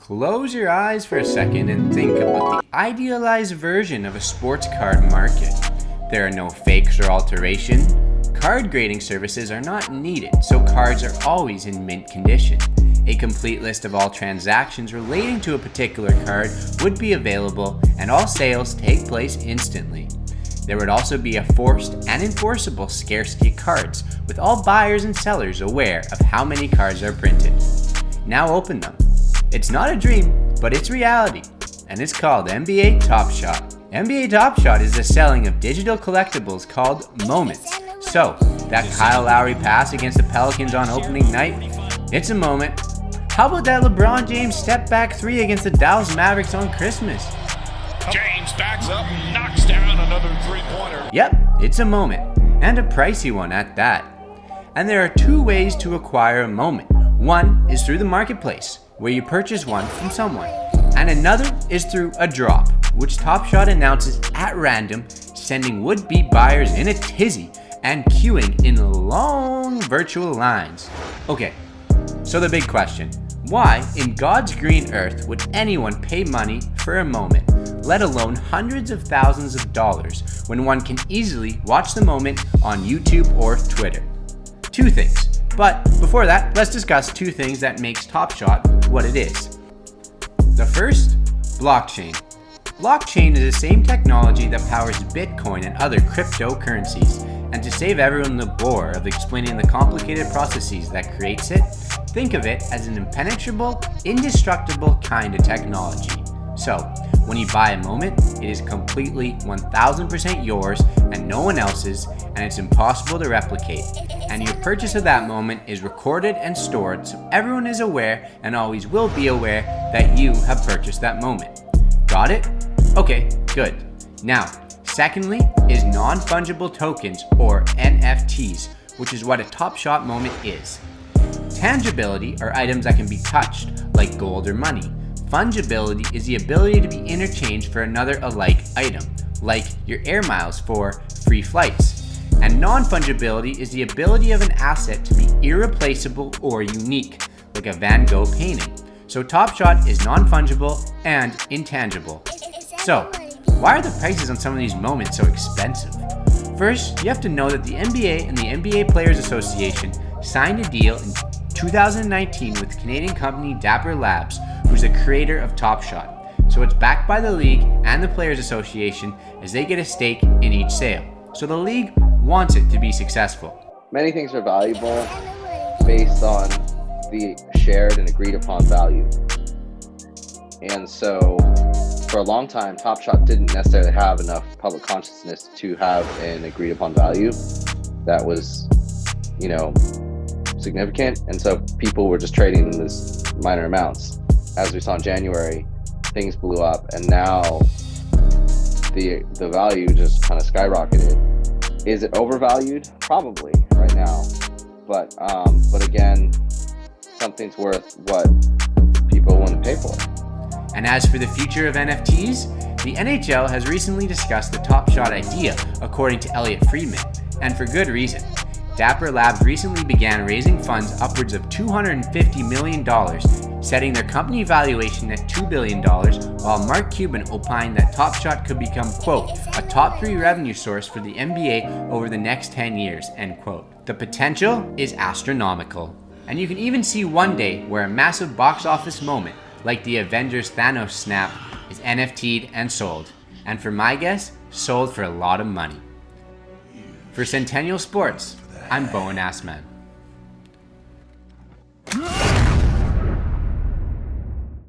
Close your eyes for a second and think about the idealized version of a sports card market. There are no fakes or alteration. Card grading services are not needed, so cards are always in mint condition. A complete list of all transactions relating to a particular card would be available, and all sales take place instantly. There would also be a forced and enforceable scarcity of cards, with all buyers and sellers aware of how many cards are printed. Now open them. It's not a dream, but it's reality, and it's called NBA Top Shot. NBA Top Shot is the selling of digital collectibles called moments. So, that Kyle Lowry pass against the Pelicans on opening night, it's a moment. How about that LeBron James step back three against the Dallas Mavericks on Christmas? James backs up, knocks down another three-pointer. Yep, it's a moment, and a pricey one at that. And there are two ways to acquire a moment. One is through the marketplace, where you purchase one from someone, and another is through a drop, which Top Shot announces at random, sending would-be buyers in a tizzy and queuing in long virtual lines. Okay, so the big question, why in God's green earth would anyone pay money for a moment, let alone hundreds of thousands of dollars, when one can easily watch the moment on YouTube or Twitter? Two things. But before that, let's discuss two things that makes Top Shot what it is. The first, blockchain. Blockchain is the same technology that powers Bitcoin and other cryptocurrencies. And to save everyone the bore of explaining the complicated processes that creates it, think of it as an impenetrable, indestructible kind of technology. So, when you buy a moment, it is completely 1000% yours and no one else's, and it's impossible to replicate. And your purchase of that moment is recorded and stored so everyone is aware and always will be aware that you have purchased that moment. Got it? Okay, good. Now, secondly is non-fungible tokens, or NFTs, which is what a Top Shot moment is. Tangibility are items that can be touched, like gold or money. Fungibility is the ability to be interchanged for another alike item, like your air miles for free flights. And non-fungibility is the ability of an asset to be irreplaceable or unique, like a Van Gogh painting. So Top Shot is non-fungible and intangible. So, why are the prices on some of these moments so expensive? First, you have to know that the NBA and the NBA Players Association signed a deal in 2019 with Canadian company Dapper Labs, who's the creator of Top Shot. So it's backed by the league and the Players Association as they get a stake in each sale. So the league wants it to be successful. Many things are valuable based on the shared and agreed upon value. And so for a long time, Top Shot didn't necessarily have enough public consciousness to have an agreed upon value that was, significant. And so people were just trading in these minor amounts. As we saw in January, things blew up, and now the value just kind of skyrocketed. Is it overvalued? Probably right now. But again, something's worth what people want to pay for. And as for the future of NFTs, the NHL has recently discussed the Top Shot idea, according to Elliot Friedman, and for good reason. Dapper Labs recently began raising funds upwards of $250 million, setting their company valuation at $2 billion, while Mark Cuban opined that Top Shot could become, quote, a top 3 revenue source for the NBA over the next 10 years, end quote. The potential is astronomical. And you can even see one day where a massive box office moment, like the Avengers Thanos snap, is NFT'd and sold. And for my guess, sold for a lot of money. For Centennial Sports, I'm Bowen Assman.